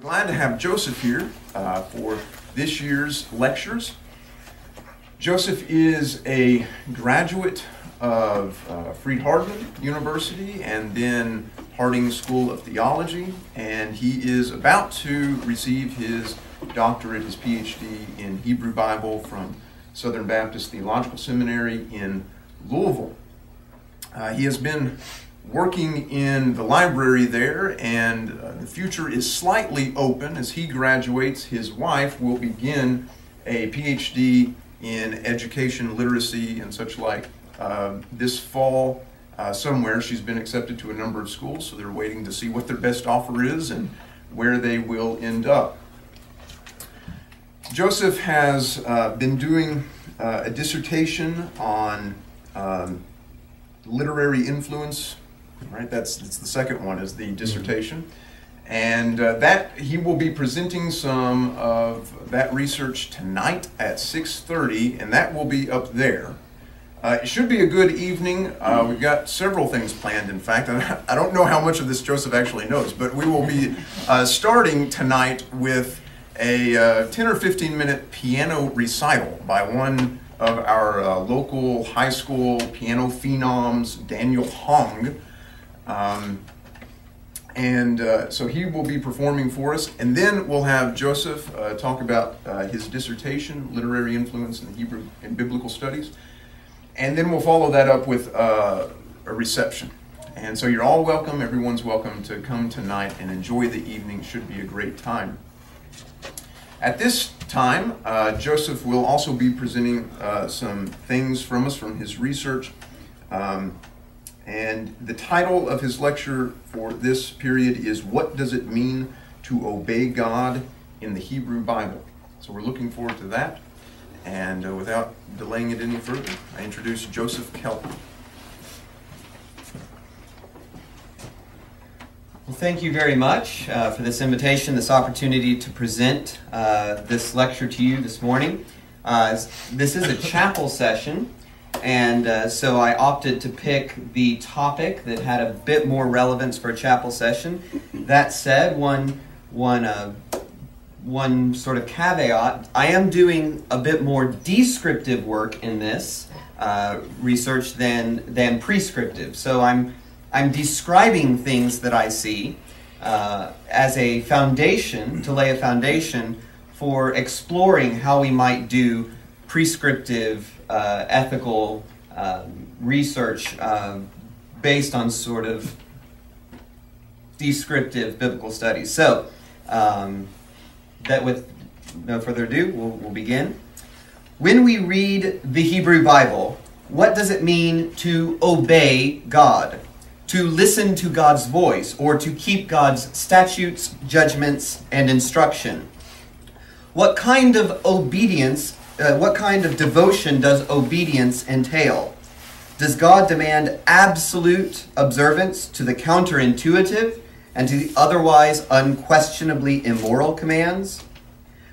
Glad to have Joseph here for this year's lectures. Joseph is a graduate of Freed-Hardeman University and then Harding School of Theology, and he is about to receive his doctorate, his PhD in Hebrew Bible from Southern Baptist Theological Seminary in Louisville. He has been working in the library there, and the future is slightly open. As he graduates, his wife will begin a PhD in education, literacy, and such like this fall somewhere. She's been accepted to a number of schools, so they're waiting to see what their best offer is and where they will end up. Joseph has been doing a dissertation on literary influence. Right, that's the second one, is the dissertation, and that he will be presenting some of that research tonight at 6:30, and that will be up there. It should be a good evening. We've got several things planned. In fact, I don't know how much of this Joseph actually knows, but we will be starting tonight with a 10 or 15 minute piano recital by one of our local high school piano phenoms, Daniel Hong. So he will be performing for us, and then we'll have Joseph talk about his dissertation, Literary Influence in Hebrew and Biblical Studies, and then we'll follow that up with a reception. And so you're all welcome, everyone's welcome to come tonight and enjoy the evening. It should be a great time. At this time, Joseph will also be presenting some things from us from his research. And the title of his lecture for this period is "What Does It Mean to Obey God in the Hebrew Bible?" So we're looking forward to that. And without delaying it any further, I introduce Joseph Kelton. Well, thank you very much for this invitation, this opportunity to present this lecture to you this morning. This is a chapel session. And so I opted to pick the topic that had a bit more relevance for a chapel session. That said, one sort of caveat: I am doing a bit more descriptive work in this research than prescriptive. So I'm describing things that I see as a foundation, to lay a foundation for exploring how we might do prescriptive ethical research based on sort of descriptive biblical studies. So, that with no further ado, we'll begin. When we read the Hebrew Bible, what does it mean to obey God? To listen to God's voice, or to keep God's statutes, judgments, and instruction? What kind of obedience what kind of devotion does obedience entail? Does God demand absolute observance to the counterintuitive and to the otherwise unquestionably immoral commands?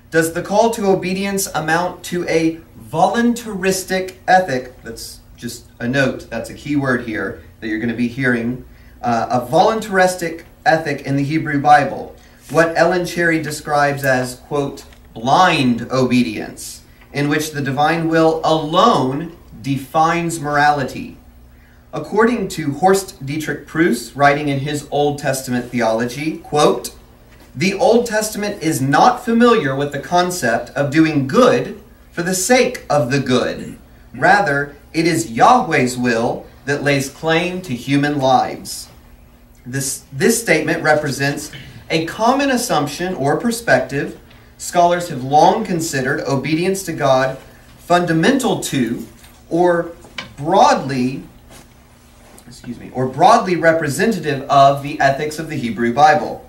Does the call to obedience amount to a voluntaristic ethic? That's just a note, that's a key word here that you're going to be hearing. A voluntaristic ethic in the Hebrew Bible, what Ellen Cherry describes as, quote, blind obedience, in which the divine will alone defines morality. According to Horst Dietrich Preuss, writing in his Old Testament theology, quote, the Old Testament is not familiar with the concept of doing good for the sake of the good. Rather, it is Yahweh's will that lays claim to human lives. This statement represents a common assumption or perspective. Scholars have long considered obedience to God fundamental to, or broadly representative of the ethics of the Hebrew Bible.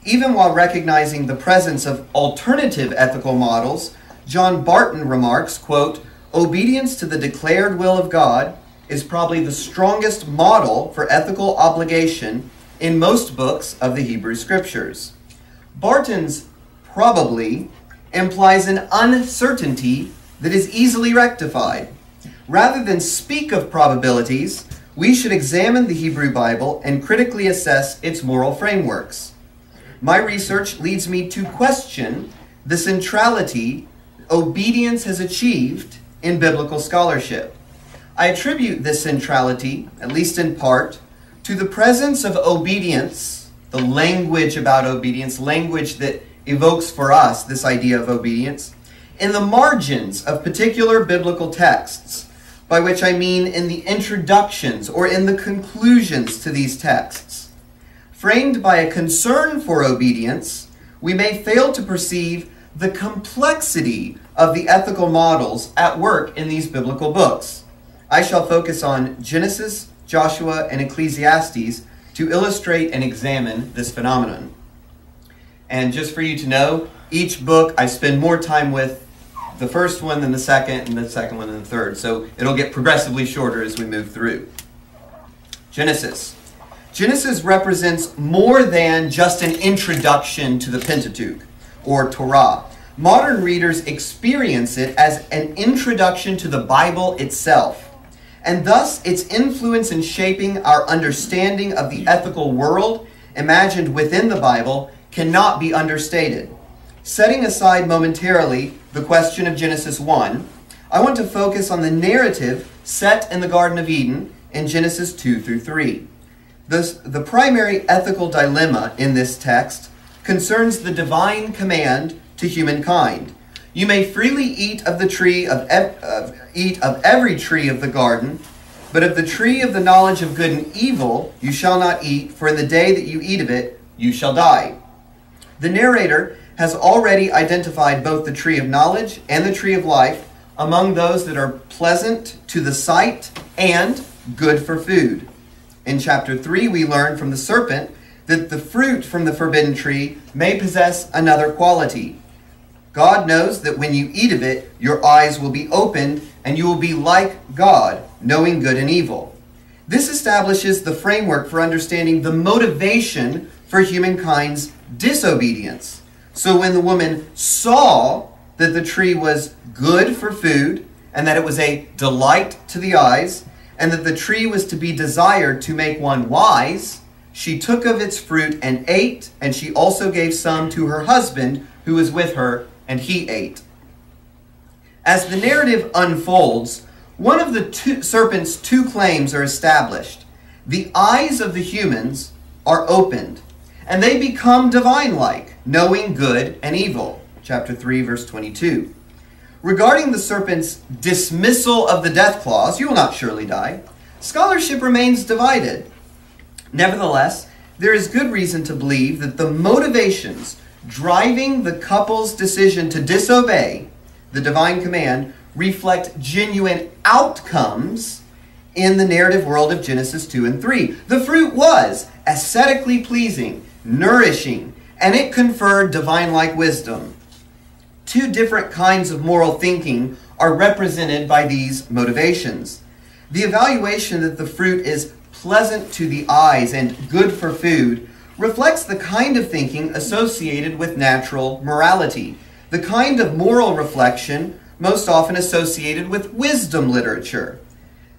Even while recognizing the presence of alternative ethical models, John Barton remarks, quote, obedience to the declared will of God is probably the strongest model for ethical obligation in most books of the Hebrew Scriptures. Barton's probably implies an uncertainty that is easily rectified. Rather than speak of probabilities, we should examine the Hebrew Bible and critically assess its moral frameworks. My research leads me to question the centrality obedience has achieved in biblical scholarship. I attribute this centrality, at least in part, to the presence of obedience, the language about obedience, language that evokes for us this idea of obedience, in the margins of particular biblical texts, by which I mean in the introductions or in the conclusions to these texts. Framed by a concern for obedience, we may fail to perceive the complexity of the ethical models at work in these biblical books. I shall focus on Genesis, Joshua, and Ecclesiastes to illustrate and examine this phenomenon. And just for you to know, each book I spend more time with the first one than the second, and the second one than the third. So it'll get progressively shorter as we move through. Genesis. Genesis represents more than just an introduction to the Pentateuch or Torah. Modern readers experience it as an introduction to the Bible itself, and thus its influence in shaping our understanding of the ethical world imagined within the Bible cannot be understated. Setting aside momentarily the question of Genesis 1, I want to focus on the narrative set in the Garden of Eden in Genesis 2 through 3. The primary ethical dilemma in this text concerns the divine command to humankind. You may freely eat of the tree of every tree of the garden, but of the tree of the knowledge of good and evil you shall not eat, for in the day that you eat of it you shall die. The narrator has already identified both the tree of knowledge and the tree of life among those that are pleasant to the sight and good for food. In chapter 3, we learn from the serpent that the fruit from the forbidden tree may possess another quality. God knows that when you eat of it, your eyes will be opened, and you will be like God, knowing good and evil. This establishes the framework for understanding the motivation for humankind's disobedience. So when the woman saw that the tree was good for food, and that it was a delight to the eyes, and that the tree was to be desired to make one wise, she took of its fruit and ate, and she also gave some to her husband who was with her, and he ate. As the narrative unfolds, one of the serpent's two claims are established. The eyes of the humans are opened, and they become divine-like, knowing good and evil. Chapter 3, verse 22. Regarding the serpent's dismissal of the death clause, you will not surely die, scholarship remains divided. Nevertheless, there is good reason to believe that the motivations driving the couple's decision to disobey the divine command reflect genuine outcomes in the narrative world of Genesis 2 and 3. The fruit was aesthetically pleasing, nourishing, and it conferred divine-like wisdom. Two different kinds of moral thinking are represented by these motivations. The evaluation that the fruit is pleasant to the eyes and good for food reflects the kind of thinking associated with natural morality, the kind of moral reflection most often associated with wisdom literature.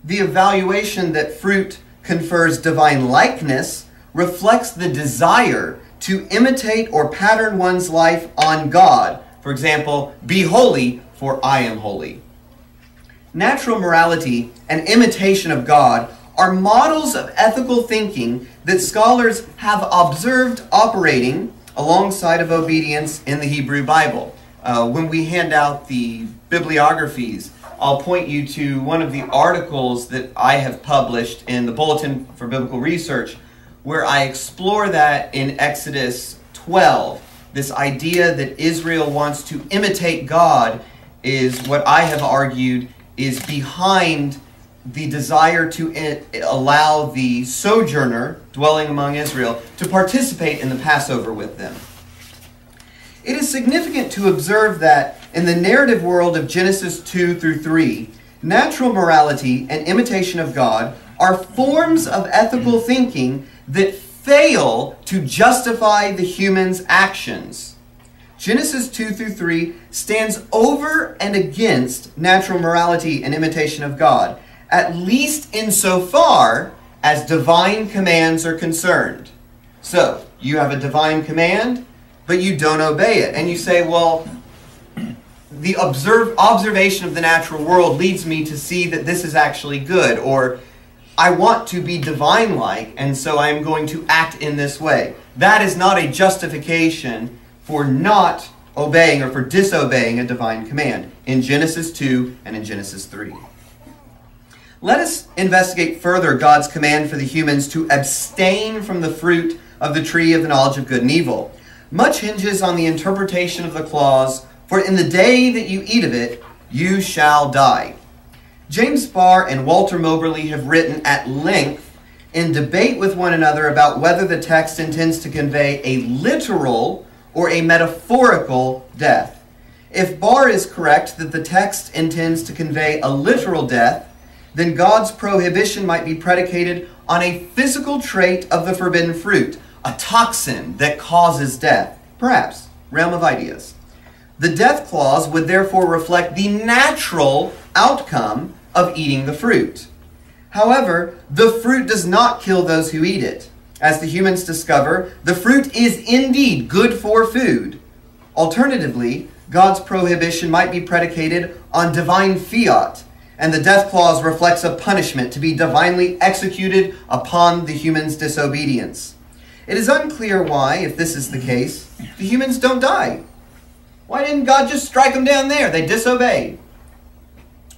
The evaluation that fruit confers divine likeness reflects the desire to imitate or pattern one's life on God. For example, be holy, for I am holy. Natural morality and imitation of God are models of ethical thinking that scholars have observed operating alongside of obedience in the Hebrew Bible. When we hand out the bibliographies, I'll point you to one of the articles that I have published in the Bulletin for Biblical Research, where I explore that in Exodus 12. This idea that Israel wants to imitate God is what I have argued is behind the desire to allow the sojourner dwelling among Israel to participate in the Passover with them. It is significant to observe that in the narrative world of Genesis 2 through 3, natural morality and imitation of God are forms of ethical thinking that fail to justify the human's actions. Genesis 2 through 3 stands over and against natural morality and imitation of God, at least insofar as divine commands are concerned. So, you have a divine command, but you don't obey it. And you say, well, the observation of the natural world leads me to see that this is actually good, or I want to be divine-like, and so I'm going to act in this way. That is not a justification for not obeying or for disobeying a divine command in Genesis 2 and in Genesis 3. Let us investigate further God's command for the humans to abstain from the fruit of the tree of the knowledge of good and evil. Much hinges on the interpretation of the clause, "For in the day that you eat of it, you shall die." James Barr and Walter Moberly have written at length in debate with one another about whether the text intends to convey a literal or a metaphorical death. If Barr is correct that the text intends to convey a literal death, then God's prohibition might be predicated on a physical trait of the forbidden fruit, a toxin that causes death. Perhaps, realm of ideas. The death clause would therefore reflect the natural outcome of eating the fruit. However, the fruit does not kill those who eat it. As the humans discover, the fruit is indeed good for food. Alternatively, God's prohibition might be predicated on divine fiat, and the death clause reflects a punishment to be divinely executed upon the human's disobedience. It is unclear why, if this is the case, the humans don't die. Why didn't God just strike them down there? They disobeyed.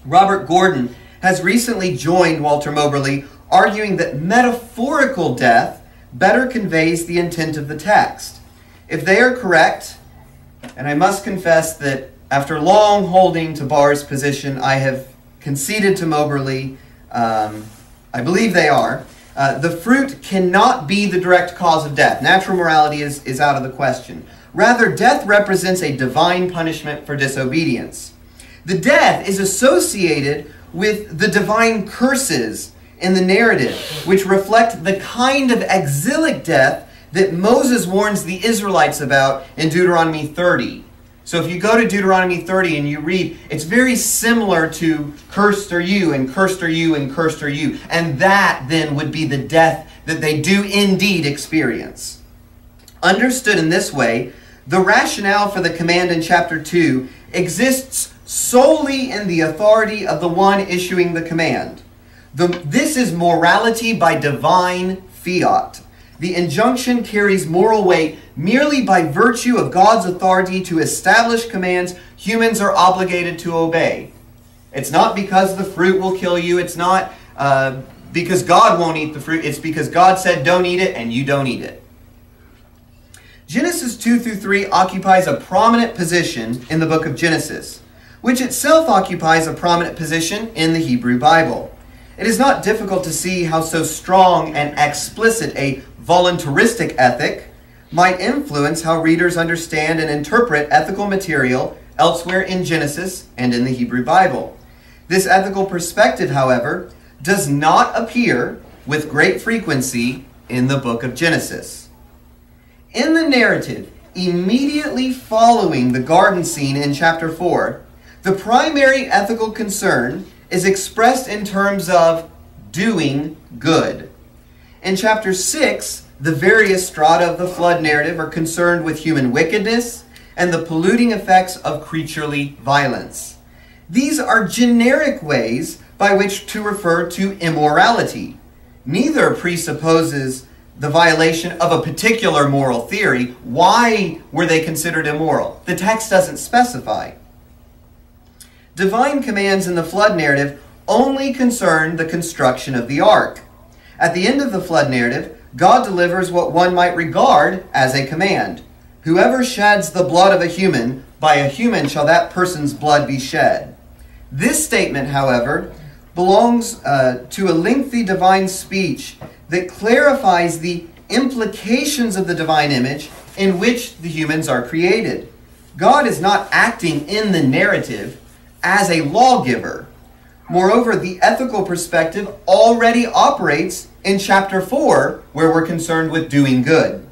Robert Gordon has recently joined Walter Moberly, arguing that metaphorical death better conveys the intent of the text. If they are correct, and I must confess that after long holding to Barr's position, I have conceded to Moberly, I believe they are, the fruit cannot be the direct cause of death. Natural morality is out of the question. Rather, death represents a divine punishment for disobedience. The death is associated with the divine curses in the narrative, which reflect the kind of exilic death that Moses warns the Israelites about in Deuteronomy 30. So if you go to Deuteronomy 30 and you read, it's very similar to "cursed are you," and "cursed are you," and "cursed are you." And that then would be the death that they do indeed experience. Understood in this way, the rationale for the command in chapter 2 exists solely in the authority of the one issuing the command. This is morality by divine fiat. The injunction carries moral weight merely by virtue of God's authority to establish commands humans are obligated to obey. It's not because the fruit will kill you. It's not because God won't eat the fruit. It's because God said don't eat it and you don't eat it. Genesis 2 through 3 occupies a prominent position in the book of Genesis, which itself occupies a prominent position in the Hebrew Bible. It is not difficult to see how so strong and explicit a voluntaristic ethic might influence how readers understand and interpret ethical material elsewhere in Genesis and in the Hebrew Bible. This ethical perspective, however, does not appear with great frequency in the book of Genesis. In the narrative immediately following the garden scene in chapter 4, the primary ethical concern is expressed in terms of doing good. In chapter 6, the various strata of the flood narrative are concerned with human wickedness and the polluting effects of creaturely violence. These are generic ways by which to refer to immorality. Neither presupposes the violation of a particular moral theory. Why were they considered immoral? The text doesn't specify. Divine commands in the flood narrative only concern the construction of the ark. At the end of the flood narrative, God delivers what one might regard as a command. Whoever sheds the blood of a human, by a human shall that person's blood be shed. This statement, however, belongs to a lengthy divine speech that clarifies the implications of the divine image in which the humans are created. God is not acting in the narrative as a lawgiver. Moreover, the ethical perspective already operates in chapter 4, where we're concerned with doing good.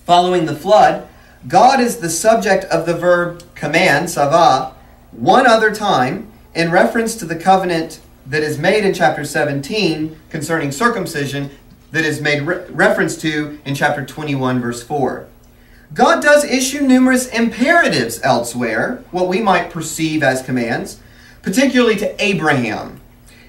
Following the flood, God is the subject of the verb command, savah, one other time in reference to the covenant that is made in chapter 17 concerning circumcision, that is made reference to in chapter 21, verse 4. God does issue numerous imperatives elsewhere, what we might perceive as commands, particularly to Abraham.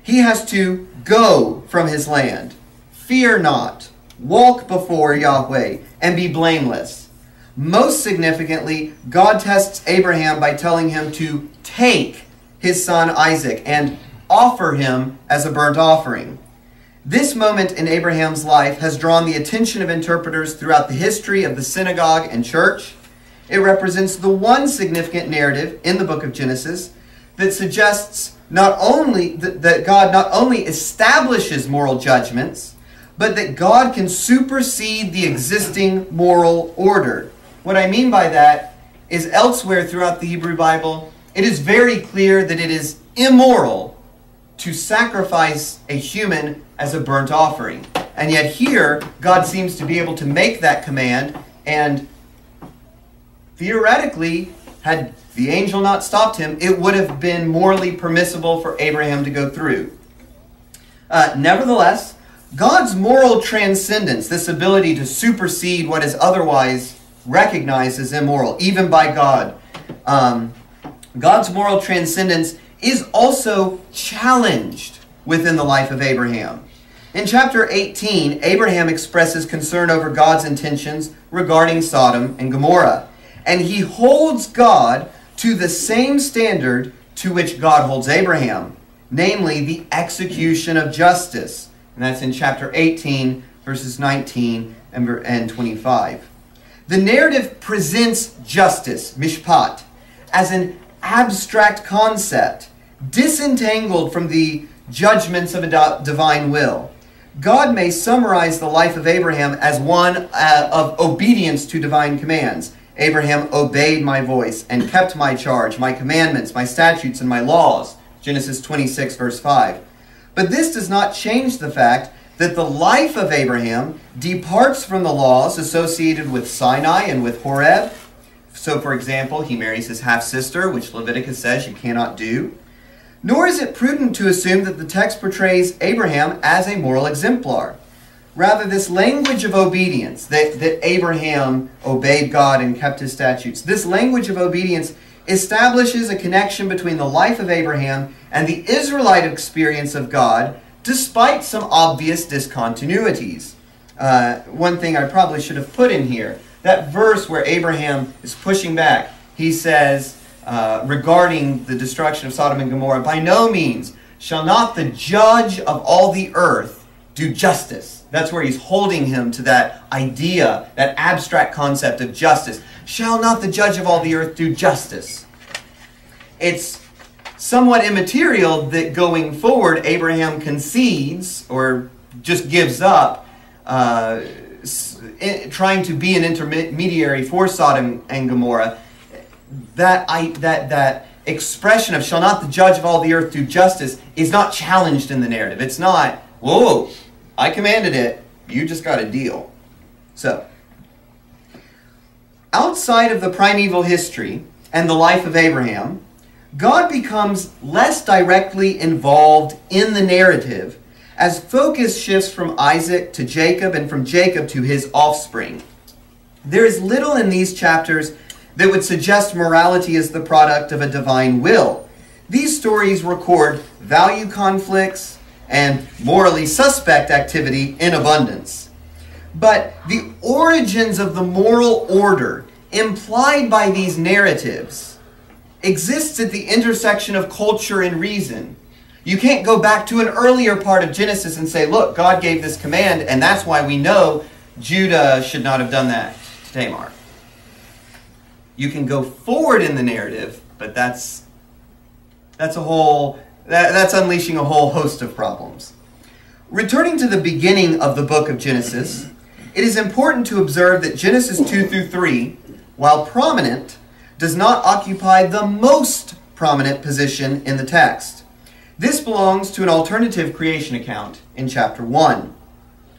He has to go from his land, fear not, walk before Yahweh, and be blameless. Most significantly, God tests Abraham by telling him to take his son Isaac and offer him as a burnt offering. This moment in Abraham's life has drawn the attention of interpreters throughout the history of the synagogue and church. It represents the one significant narrative in the book of Genesis that suggests that God not only establishes moral judgments, but that God can supersede the existing moral order. What I mean by that is elsewhere throughout the Hebrew Bible, it is very clear that it is immoral to sacrifice a human as a burnt offering. And yet here, God seems to be able to make that command, and theoretically, had the angel not stopped him, it would have been morally permissible for Abraham to go through. Nevertheless, God's moral transcendence, this ability to supersede what is otherwise recognized as immoral, even by God, God's moral transcendence is also challenged within the life of Abraham. In chapter 18, Abraham expresses concern over God's intentions regarding Sodom and Gomorrah, and he holds God to the same standard to which God holds Abraham, namely the execution of justice. And that's in chapter 18, verses 19 and 25. The narrative presents justice, mishpat, as an abstract concept, disentangled from the judgments of a divine will. God may summarize the life of Abraham as one of obedience to divine commands. Abraham obeyed my voice and kept my charge, my commandments, my statutes, and my laws. Genesis 26, verse 5. But this does not change the fact that the life of Abraham departs from the laws associated with Sinai and with Horeb. So, for example, he marries his half-sister, which Leviticus says you cannot do. Nor is it prudent to assume that the text portrays Abraham as a moral exemplar. Rather, this language of obedience, that Abraham obeyed God and kept his statutes, this language of obedience establishes a connection between the life of Abraham and the Israelite experience of God, despite some obvious discontinuities. One thing I probably should have put in here, that verse where Abraham is pushing back, he says, regarding the destruction of Sodom and Gomorrah, by no means shall not the judge of all the earth do justice. That's where he's holding him to that idea, that abstract concept of justice. Shall not the judge of all the earth do justice? It's somewhat immaterial that going forward Abraham concedes or just gives up trying to be an intermediary for Sodom and Gomorrah. That expression of shall not the judge of all the earth do justice is not challenged in the narrative. It's not, whoa, I commanded it, you just got a deal. So, outside of the primeval history and the life of Abraham, God becomes less directly involved in the narrative as focus shifts from Isaac to Jacob and from Jacob to his offspring. There is little in these chapters that would suggest morality is the product of a divine will. These stories record value conflicts and morally suspect activity in abundance. But the origins of the moral order implied by these narratives exists at the intersection of culture and reason. You can't go back to an earlier part of Genesis and say, look, God gave this command, and that's why we know Judah should not have done that to Tamar. You can go forward in the narrative, but that's unleashing a whole host of problems. Returning to the beginning of the book of Genesis, it is important to observe that Genesis 2 through 3, while prominent, does not occupy the most prominent position in the text. This belongs to an alternative creation account in chapter 1.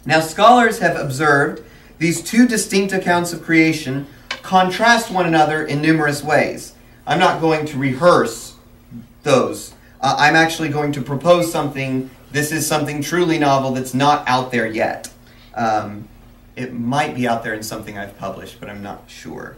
Now, scholars have observed these two distinct accounts of creation contrast one another in numerous ways. I'm not going to rehearse those. I'm actually going to propose something. This is something truly novel that's not out there yet. It might be out there in something I've published, but I'm not sure.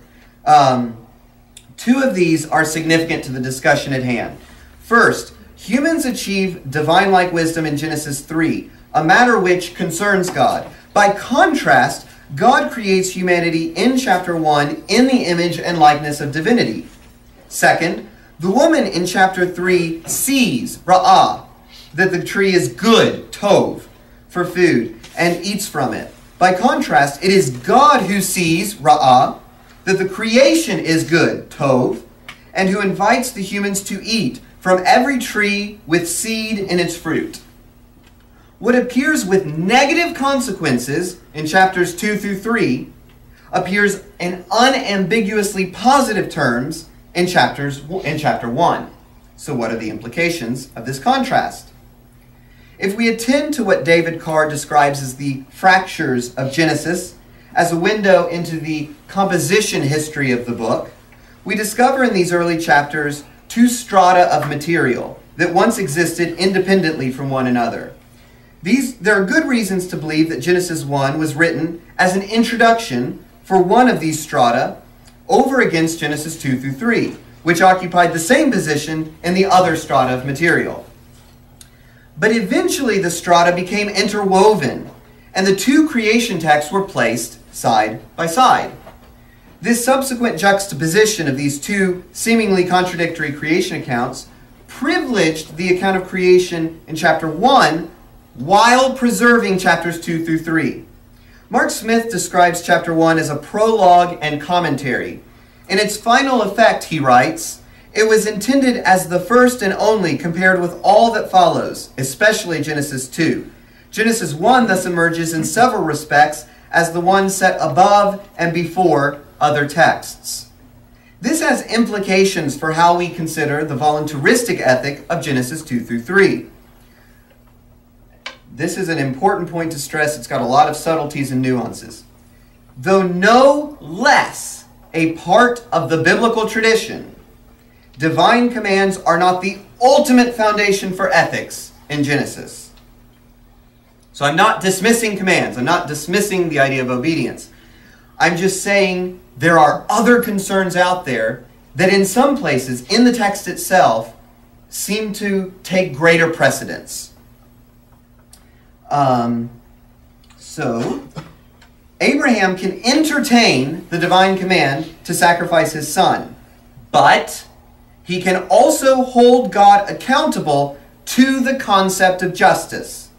Two of these are significant to the discussion at hand. First, humans achieve divine-like wisdom in Genesis 3, a matter which concerns God. By contrast, God creates humanity in chapter 1 in the image and likeness of divinity. Second, the woman in chapter 3 sees, ra'ah, that the tree is good, tov, for food, and eats from it. By contrast, it is God who sees, ra'ah, that the creation is good, tov, and who invites the humans to eat from every tree with seed in its fruit. What appears with negative consequences in chapters 2 through 3 appears in unambiguously positive terms in chapter 1. So what are the implications of this contrast? If we attend to what David Carr describes as the fractures of Genesis as a window into the composition history of the book, we discover in these early chapters two strata of material that once existed independently from one another. There are good reasons to believe that Genesis 1 was written as an introduction for one of these strata over against Genesis 2 through 3, which occupied the same position in the other strata of material. But eventually the strata became interwoven, and the two creation texts were placed side by side. This subsequent juxtaposition of these two seemingly contradictory creation accounts privileged the account of creation in chapter 1 while preserving chapters 2 through 3. Mark Smith describes chapter 1 as a prologue and commentary. In its final effect, he writes, it was intended as the first and only compared with all that follows, especially Genesis 2. Genesis 1 thus emerges in several respects as the one set above and before other texts. This has implications for how we consider the voluntaristic ethic of Genesis 2 through 3. This is an important point to stress. It's got a lot of subtleties and nuances. Though no less a part of the biblical tradition, divine commands are not the ultimate foundation for ethics in Genesis. So I'm not dismissing commands. I'm not dismissing the idea of obedience. I'm just saying there are other concerns out there that in some places in the text itself seem to take greater precedence. So Abraham can entertain the divine command to sacrifice his son, but he can also hold God accountable to the concept of justice.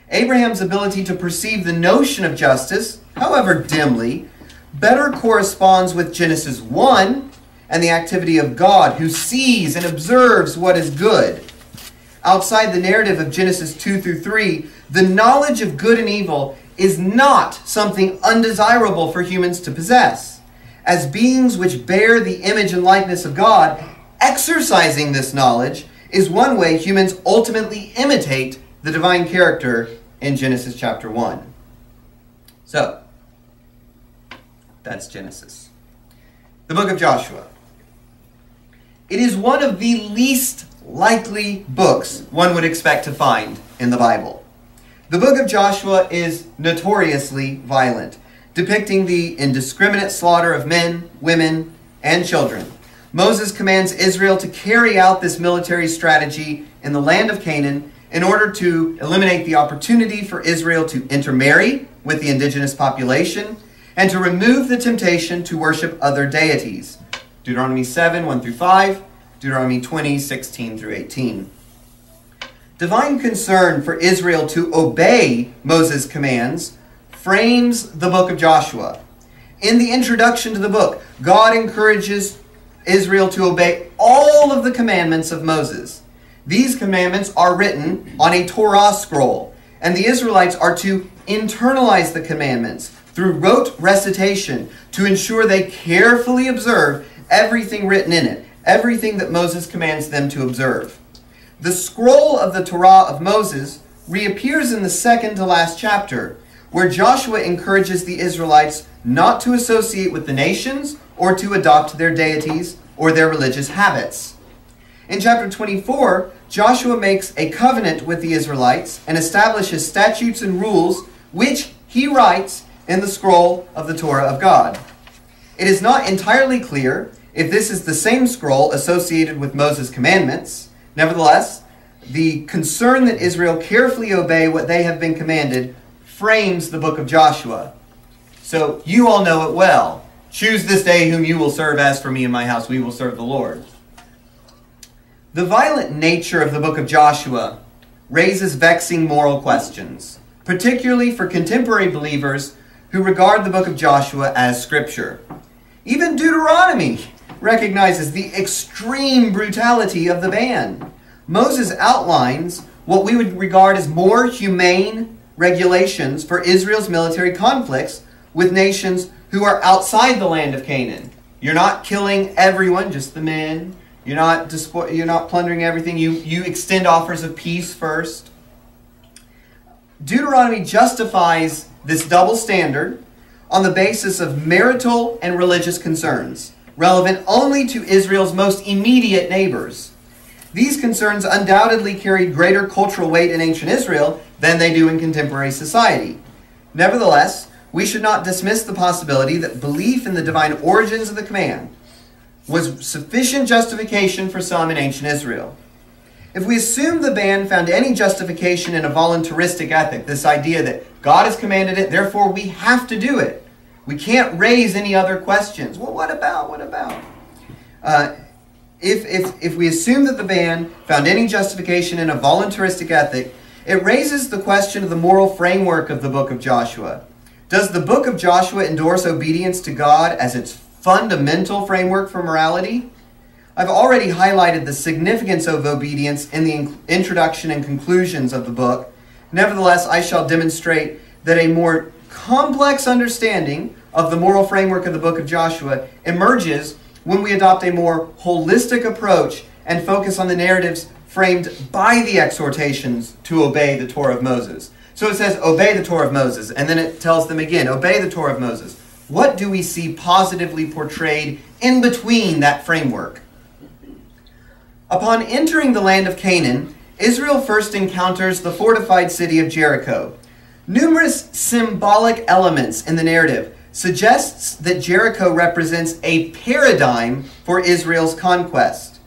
Abraham's ability to perceive the notion of justice, however dimly, better corresponds with Genesis 1 and the activity of God, who sees and observes what is good. Outside the narrative of Genesis 2 through 3, the knowledge of good and evil is not something undesirable for humans to possess. As beings which bear the image and likeness of God, exercising this knowledge is one way humans ultimately imitate the divine character in Genesis chapter 1. So, that's Genesis. The book of Joshua. It is one of the least likely books one would expect to find in the Bible. The book of Joshua is notoriously violent, depicting the indiscriminate slaughter of men, women, and children. Moses commands Israel to carry out this military strategy in the land of Canaan in order to eliminate the opportunity for Israel to intermarry with the indigenous population and to remove the temptation to worship other deities. Deuteronomy 7, 1 through 5, Deuteronomy 20, 16 through 18. Divine concern for Israel to obey Moses' commands frames the book of Joshua. In the introduction to the book, God encourages Israel to obey all of the commandments of Moses. These commandments are written on a Torah scroll, and the Israelites are to internalize the commandments through rote recitation to ensure they carefully observe everything written in it, everything that Moses commands them to observe. The scroll of the Torah of Moses reappears in the second to last chapter, where Joshua encourages the Israelites not to associate with the nations or to adopt their deities or their religious habits. In chapter 24, Joshua makes a covenant with the Israelites and establishes statutes and rules which he writes in the scroll of the Torah of God. It is not entirely clear if this is the same scroll associated with Moses' commandments. Nevertheless, the concern that Israel carefully obey what they have been commanded frames the book of Joshua. So you all know it well. Choose this day whom you will serve. As for me and my house, we will serve the Lord. The violent nature of the book of Joshua raises vexing moral questions, particularly for contemporary believers who regard the book of Joshua as scripture. Even Deuteronomy recognizes the extreme brutality of the ban. Moses outlines what we would regard as more humane regulations for Israel's military conflicts with nations who are outside the land of Canaan. You're not killing everyone, just the men. You're not plundering everything. You extend offers of peace first. Deuteronomy justifies this double standard on the basis of marital and religious concerns, relevant only to Israel's most immediate neighbors. These concerns undoubtedly carried greater cultural weight in ancient Israel than they do in contemporary society. Nevertheless, we should not dismiss the possibility that belief in the divine origins of the command was sufficient justification for some in ancient Israel. If we assume the ban found any justification in a voluntaristic ethic, this idea that God has commanded it, therefore we have to do it. We can't raise any other questions. Well, what about? If we assume that the ban found any justification in a voluntaristic ethic, it raises the question of the moral framework of the book of Joshua. Does the book of Joshua endorse obedience to God as its fundamental framework for morality? I've already highlighted the significance of obedience in the introduction and conclusions of the book. Nevertheless, I shall demonstrate that a more complex understanding of the moral framework of the book of Joshua emerges when we adopt a more holistic approach and focus on the narratives framed by the exhortations to obey the Torah of Moses. So it says, obey the Torah of Moses, and then it tells them again, obey the Torah of Moses. What do we see positively portrayed in between that framework? Upon entering the land of Canaan, Israel first encounters the fortified city of Jericho. Numerous symbolic elements in the narrative suggests that Jericho represents a paradigm for Israel's conquest.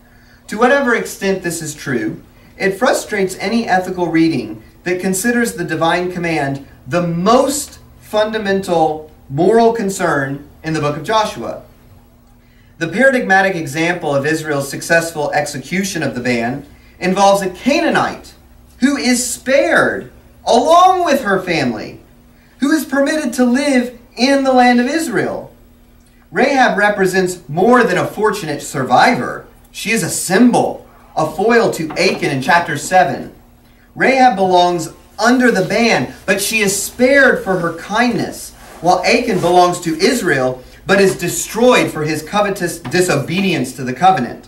To whatever extent this is true, it frustrates any ethical reading that considers the divine command the most fundamental moral concern in the book of Joshua. The paradigmatic example of Israel's successful execution of the ban involves a Canaanite who is spared along with her family, who is permitted to live in the land of Israel. Rahab represents more than a fortunate survivor. She is a symbol, a foil to Achan in chapter 7. Rahab belongs under the ban, but she is spared for her kindness, while Achan belongs to Israel, but is destroyed for his covetous disobedience to the covenant.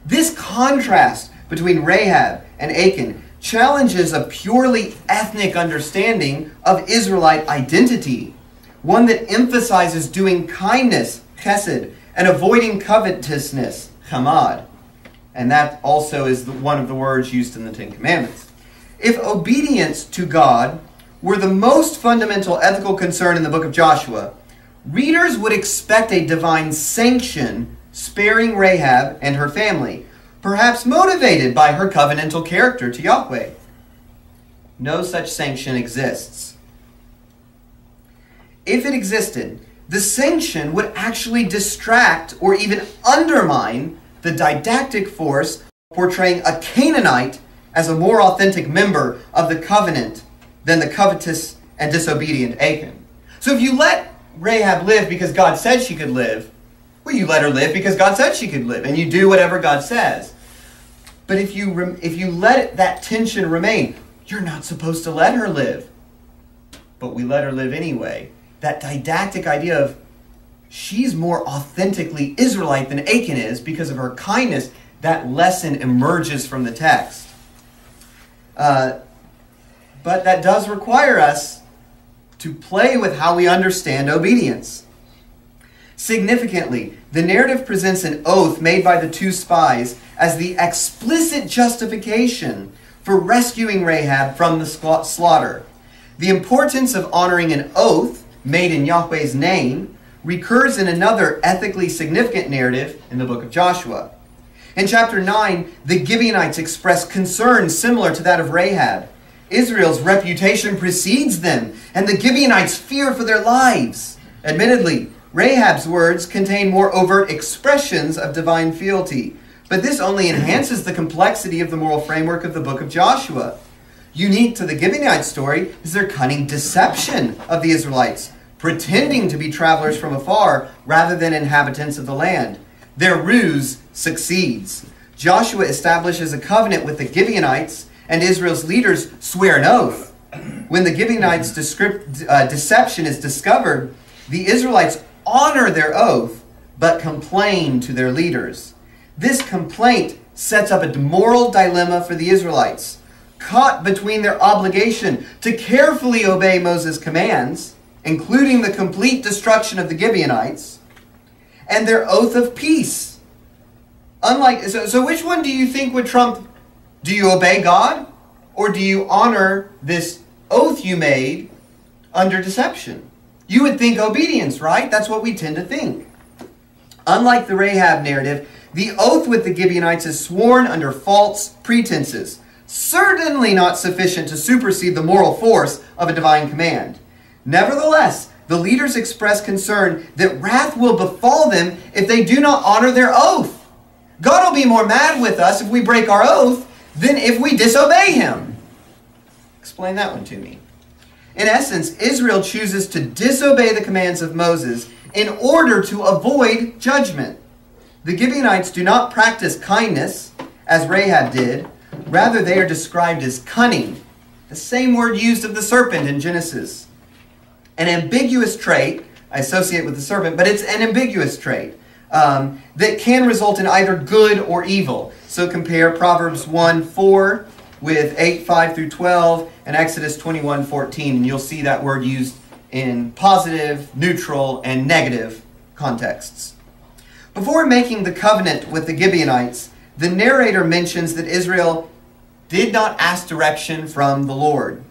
This contrast between Rahab and Achan challenges a purely ethnic understanding of Israelite identity, one that emphasizes doing kindness, chesed, and avoiding covetousness, chamad. And that also is one of the words used in the Ten Commandments. If obedience to God were the most fundamental ethical concern in the book of Joshua, readers would expect a divine sanction sparing Rahab and her family, perhaps motivated by her covenantal character to Yahweh. No such sanction exists. If it existed, the sanction would actually distract or even undermine the didactic force portraying a Canaanite as a more authentic member of the covenant than the covetous and disobedient Achan. So if you let Rahab live because God said she could live, well, you let her live because God said she could live, and you do whatever God says. But if you let that tension remain, you're not supposed to let her live. But we let her live anyway. That didactic idea of she's more authentically Israelite than Achan is because of her kindness, that lesson emerges from the text. But that does require us to play with how we understand obedience. Significantly, the narrative presents an oath made by the two spies as the explicit justification for rescuing Rahab from the slaughter. The importance of honoring an oath made in Yahweh's name recurs in another ethically significant narrative in the book of Joshua. In chapter 9, the Gibeonites express concern similar to that of Rahab. Israel's reputation precedes them, and the Gibeonites fear for their lives. Admittedly, Rahab's words contain more overt expressions of divine fealty, but this only enhances the complexity of the moral framework of the book of Joshua. Unique to the Gibeonite story is their cunning deception of the Israelites, pretending to be travelers from afar rather than inhabitants of the land. Their ruse succeeds. Joshua establishes a covenant with the Gibeonites, and Israel's leaders swear an oath. When the Gibeonites' deception is discovered, the Israelites honor their oath, but complain to their leaders. This complaint sets up a moral dilemma for the Israelites, caught between their obligation to carefully obey Moses' commands, including the complete destruction of the Gibeonites, and their oath of peace. So which one do you think would trump? Do you obey God, or do you honor this oath you made under deception? You would think obedience, right? That's what we tend to think. Unlike the Rahab narrative, the oath with the Gibeonites is sworn under false pretenses, certainly not sufficient to supersede the moral force of a divine command. Nevertheless, the leaders express concern that wrath will befall them if they do not honor their oath. God will be more mad with us if we break our oath than if we disobey him. Explain that one to me. In essence, Israel chooses to disobey the commands of Moses in order to avoid judgment. The Gibeonites do not practice kindness, as Rahab did. Rather, they are described as cunning, the same word used of the serpent in Genesis. An ambiguous trait, I associate with the serpent, but it's an ambiguous trait that can result in either good or evil. So compare Proverbs 1:4 with 8:5 through 12 and Exodus 21:14, and you'll see that word used in positive, neutral, and negative contexts. Before making the covenant with the Gibeonites, the narrator mentions that Israel did not ask direction from the Lord.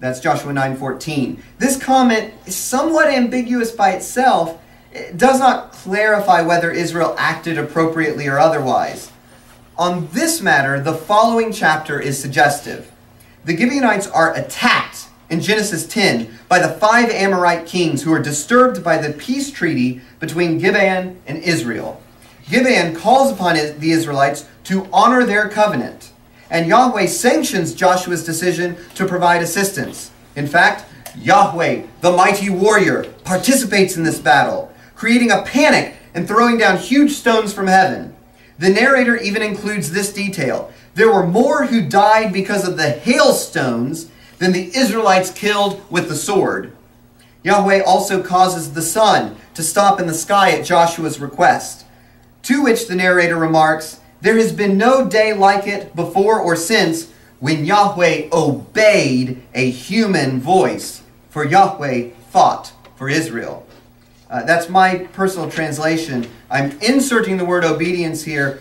That's Joshua 9:14. This comment is somewhat ambiguous by itself. It does not clarify whether Israel acted appropriately or otherwise. On this matter, the following chapter is suggestive. The Gibeonites are attacked in Genesis 10 by the 5 Amorite kings who are disturbed by the peace treaty between Gibeon and Israel. Gibeon calls upon the Israelites to honor their covenant, and Yahweh sanctions Joshua's decision to provide assistance. In fact, Yahweh, the mighty warrior, participates in this battle, creating a panic and throwing down huge stones from heaven. The narrator even includes this detail. There were more who died because of the hailstones than the Israelites killed with the sword. Yahweh also causes the sun to stop in the sky at Joshua's request, to which the narrator remarks, "There has been no day like it before or since when Yahweh obeyed a human voice, for Yahweh fought for Israel." That's my personal translation. I'm inserting the word obedience here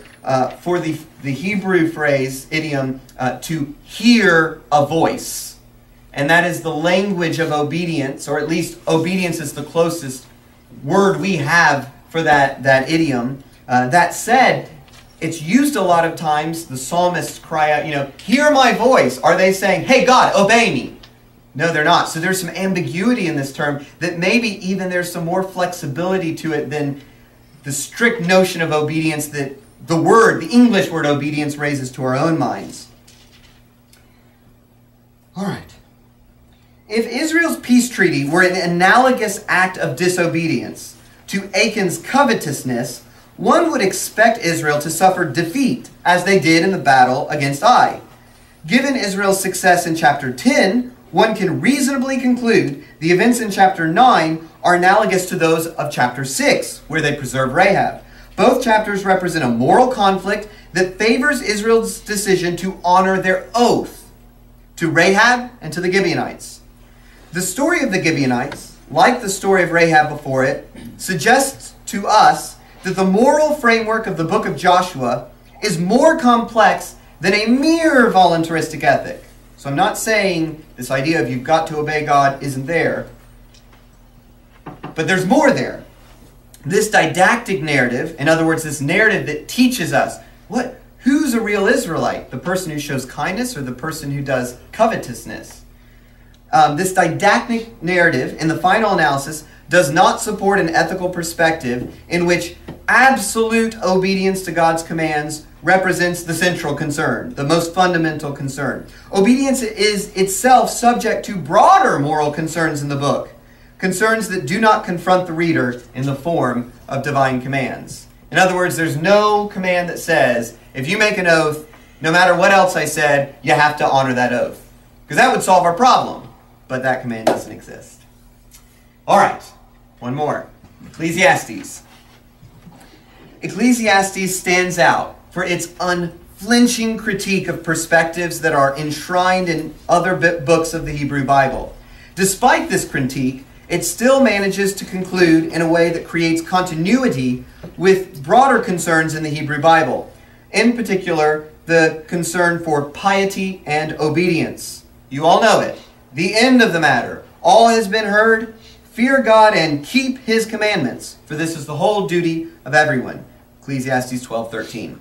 for the Hebrew phrase, idiom, to hear a voice. And that is the language of obedience, or at least obedience is the closest word we have for that idiom. That said, it's used a lot of times. The psalmists cry out, hear my voice. Are they saying, hey God, obey me? No, they're not. So there's some ambiguity in this term that maybe even there's some more flexibility to it than the strict notion of obedience that the English word obedience raises to our own minds. All right. If Israel's peace treaty were an analogous act of disobedience to Achan's covetousness, one would expect Israel to suffer defeat, as they did in the battle against Ai. Given Israel's success in chapter 10, one can reasonably conclude the events in chapter 9 are analogous to those of chapter 6, where they preserve Rahab. Both chapters represent a moral conflict that favors Israel's decision to honor their oath to Rahab and to the Gibeonites. The story of the Gibeonites, like the story of Rahab before it, suggests to us that the moral framework of the book of Joshua is more complex than a mere voluntaristic ethic. So I'm not saying this idea of you've got to obey God isn't there, but there's more there. This didactic narrative, in other words, this narrative that teaches us who's a real Israelite, the person who shows kindness or the person who does covetousness. This didactic narrative, in the final analysis, does not support an ethical perspective in which absolute obedience to God's commands represents the central concern, the most fundamental concern. Obedience is itself subject to broader moral concerns in the book, concerns that do not confront the reader in the form of divine commands. In other words, there's no command that says, if you make an oath, no matter what else I said, you have to honor that oath. Because that would solve our problem. But that command doesn't exist. All right, one more. Ecclesiastes. Ecclesiastes stands out for its unflinching critique of perspectives that are enshrined in other books of the Hebrew Bible. Despite this critique, it still manages to conclude in a way that creates continuity with broader concerns in the Hebrew Bible. In particular, the concern for piety and obedience. You all know it. The end of the matter. All has been heard. Fear God and keep His commandments, for this is the whole duty of everyone. Ecclesiastes 12:13.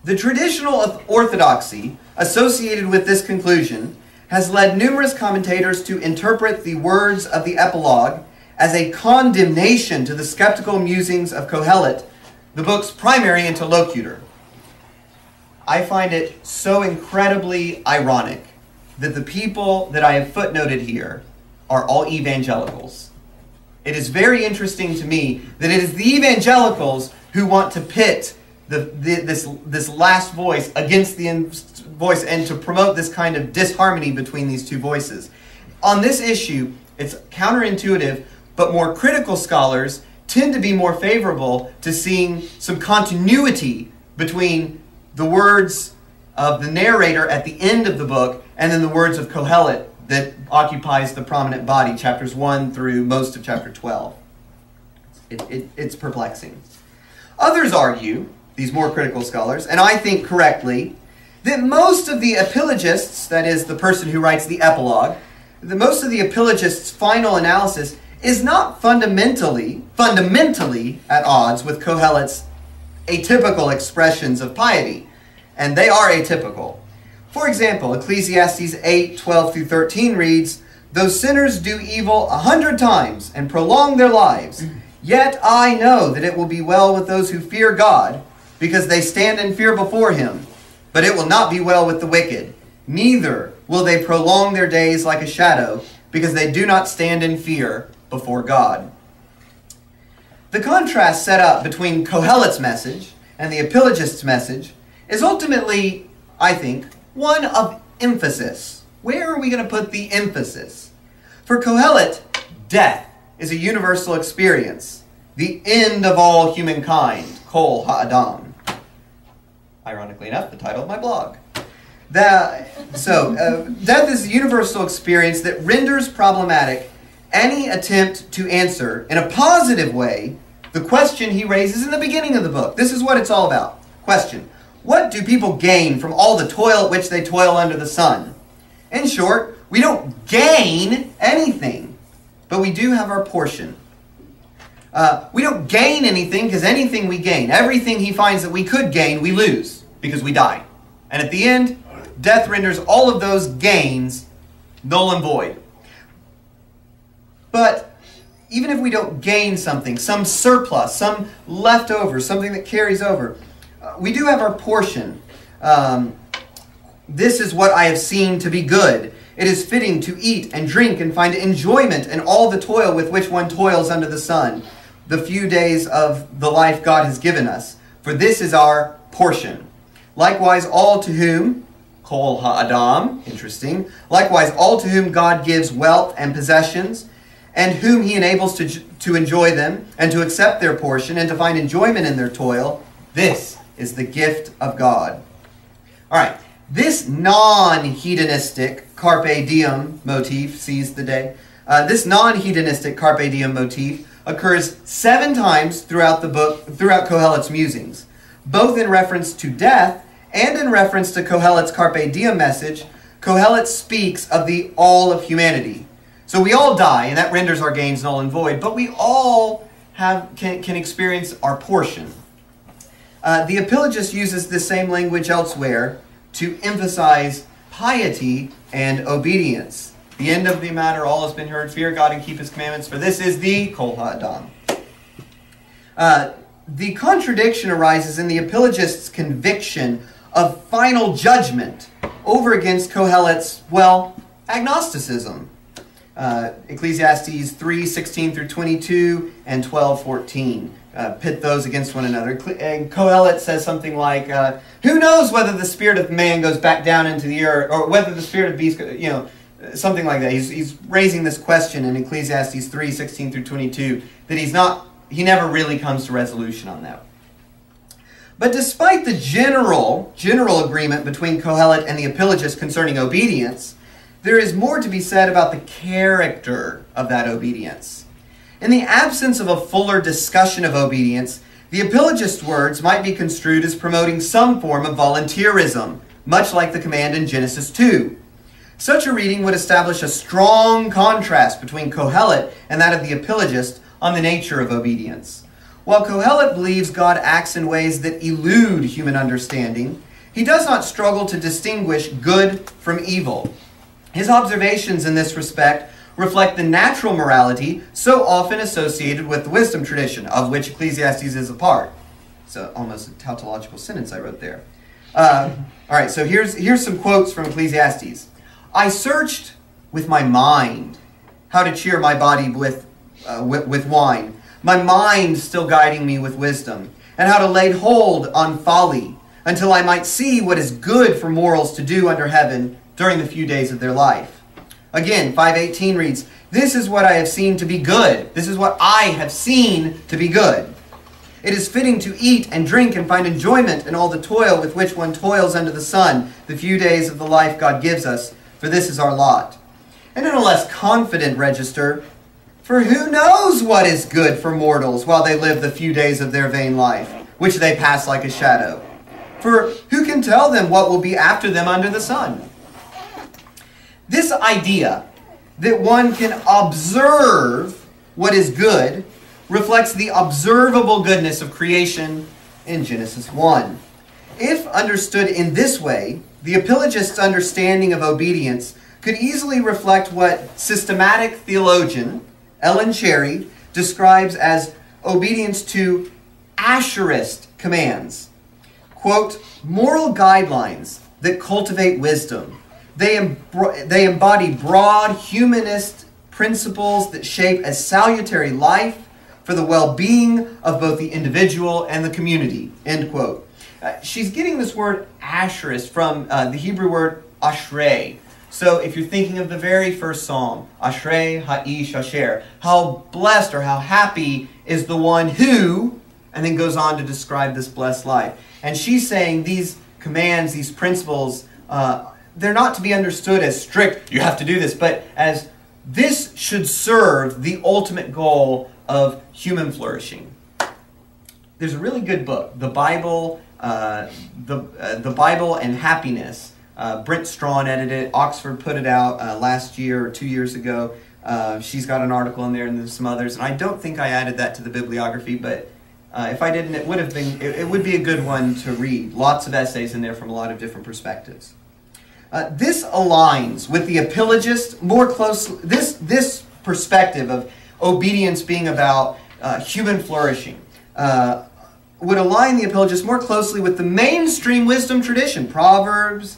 The traditional orthodoxy associated with this conclusion has led numerous commentators to interpret the words of the epilogue as a condemnation to the skeptical musings of Kohelet, the book's primary interlocutor. I find it so incredibly ironic that the people that I have footnoted here are all evangelicals. It is very interesting to me that it is the evangelicals who want to pit this last voice against the voice and to promote this kind of disharmony between these two voices. On this issue, it's counterintuitive, but more critical scholars tend to be more favorable to seeing some continuity between the words of the narrator at the end of the book and then the words of Kohelet that occupies the prominent body, chapters 1 through most of chapter 12. It's perplexing. Others argue, these more critical scholars, and I think correctly, that most of the apologists, that is, the person who writes the epilogue, that most of the apologist's final analysis is not fundamentally at odds with Kohelet's atypical expressions of piety, and they are atypical. For example, Ecclesiastes 8:12 through 13 reads, "Though sinners do evil 100 times and prolong their lives, yet I know that it will be well with those who fear God, because they stand in fear before Him. But it will not be well with the wicked, neither will they prolong their days like a shadow, because they do not stand in fear before God." The contrast set up between Kohelet's message and the apologist's message is ultimately, I think, one of emphasis. Where are we going to put the emphasis? For Kohelet, death is a universal experience, the end of all humankind, Kol Ha'adam. Ironically enough, the title of my blog. Death is a universal experience that renders problematic any attempt to answer, in a positive way, the question he raises in the beginning of the book. This is what it's all about. Question: what do people gain from all the toil at which they toil under the sun? In short, we don't gain anything, but we do have our portion. We don't gain anything because anything we gain, everything he finds that we could gain, we lose because we die. And at the end, death renders all of those gains null and void. But even if we don't gain something, some surplus, some leftover, something that carries over, we do have our portion. This is what I have seen to be good. It is fitting to eat and drink and find enjoyment in all the toil with which one toils under the sun, the few days of the life God has given us. For this is our portion. Likewise, all to whom, Kol Ha'adam, interesting, likewise, all to whom God gives wealth and possessions, and whom He enables to enjoy them, and to accept their portion, and to find enjoyment in their toil, this is the gift of God. All right, this non-hedonistic carpe diem motif sees the day. This non-hedonistic carpe diem motif occurs 7 times throughout the book, throughout Kohelet's musings, both in reference to death and in reference to Kohelet's carpe diem message. Kohelet speaks of the all of humanity. So we all die, and that renders our gains null and void, but we all can experience our portion. The apologist uses the same language elsewhere to emphasize piety and obedience. The end of the matter, all has been heard. Fear God and keep His commandments, for this is the Kol HaAdam. The contradiction arises in the apologist's conviction of final judgment over against Kohelet's, agnosticism. Ecclesiastes 3:16 through 22 and 12:14. Pit those against one another. And Kohelet says something like, who knows whether the spirit of man goes back down into the earth, or whether the spirit of beast, something like that. He's raising this question in Ecclesiastes 3:16 through 22, that he never really comes to resolution on that. But despite the general agreement between Kohelet and the apologist concerning obedience, there is more to be said about the character of that obedience. In the absence of a fuller discussion of obedience, the apologist's words might be construed as promoting some form of volunteerism, much like the command in Genesis 2. Such a reading would establish a strong contrast between Kohelet and that of the apologist on the nature of obedience. While Kohelet believes God acts in ways that elude human understanding, he does not struggle to distinguish good from evil. His observations in this respect reflect the natural morality so often associated with the wisdom tradition, of which Ecclesiastes is a part. It's almost a tautological sentence I wrote there. All right, so here's some quotes from Ecclesiastes. I searched with my mind how to cheer my body with wine, my mind still guiding me with wisdom, and how to lay hold on folly, until I might see what is good for mortals to do under heaven during the few days of their life. Again, 5:18 reads, this is what I have seen to be good. This is what I have seen to be good. It is fitting to eat and drink and find enjoyment in all the toil with which one toils under the sun, the few days of the life God gives us, for this is our lot. And in a less confident register, for who knows what is good for mortals while they live the few days of their vain life, which they pass like a shadow? For who can tell them what will be after them under the sun? This idea that one can observe what is good reflects the observable goodness of creation in Genesis 1. If understood in this way, the apologist's understanding of obedience could easily reflect what systematic theologian Ellen Cherry describes as obedience to asherist commands. Quote, moral guidelines that cultivate wisdom. They embody broad humanist principles that shape a salutary life for the well-being of both the individual and the community. End quote. She's getting this word asherist from the Hebrew word ashrei. So if you're thinking of the very first psalm, ashrei ha'ish asher, how blessed or how happy is the one who, and then goes on to describe this blessed life. And she's saying these commands, these principles, they're not to be understood as strict, you have to do this, but as this should serve the ultimate goal of human flourishing. There's a really good book, The Bible, the Bible and Happiness. Brent Strawn edited it. Oxford put it out last year or 2 years ago. She's got an article in there, and there's some others. And I don't think I added that to the bibliography, but if I didn't, it would have been. It would be a good one to read. Lots of essays in there from a lot of different perspectives. This aligns with the apologist more closely. This perspective of obedience being about human flourishing would align the apologist more closely with the mainstream wisdom tradition, Proverbs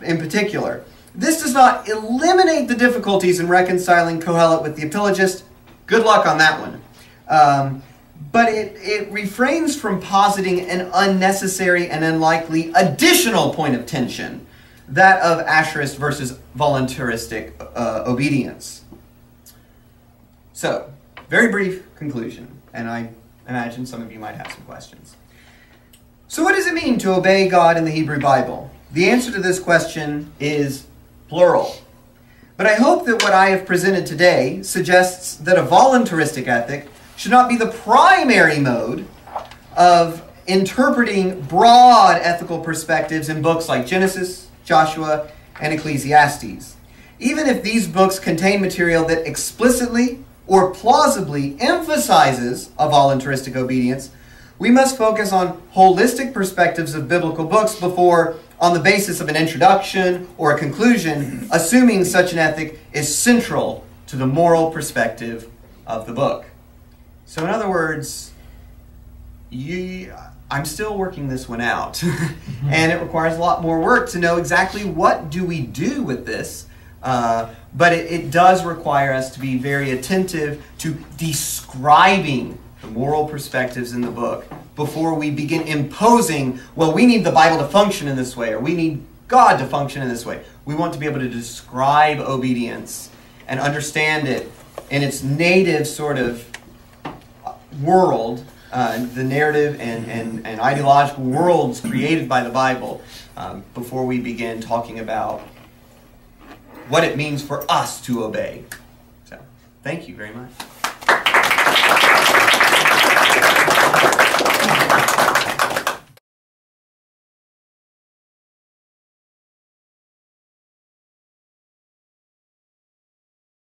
in particular. This does not eliminate the difficulties in reconciling Kohelet with the apologist. Good luck on that one. But it refrains from positing an unnecessary and unlikely additional point of tension, that of asherist versus voluntaristic obedience. So, very brief conclusion, and I imagine some of you might have some questions. So what does it mean to obey God in the Hebrew Bible? The answer to this question is plural. But I hope that what I have presented today suggests that a voluntaristic ethic should not be the primary mode of interpreting broad ethical perspectives in books like Genesis, Joshua, and Ecclesiastes. Even if these books contain material that explicitly or plausibly emphasizes a voluntaristic obedience, we must focus on holistic perspectives of biblical books before, on the basis of an introduction or a conclusion, assuming such an ethic is central to the moral perspective of the book. So in other words, I'm still working this one out. And it requires a lot more work to know exactly what do we do with this. But it does require us to be very attentive to describing the moral perspectives in the book before we begin imposing, well, we need the Bible to function in this way, or we need God to function in this way. We want to be able to describe obedience and understand it in its native sort of world, the narrative and ideological worlds created by the Bible, before we begin talking about what it means for us to obey. So, thank you very much.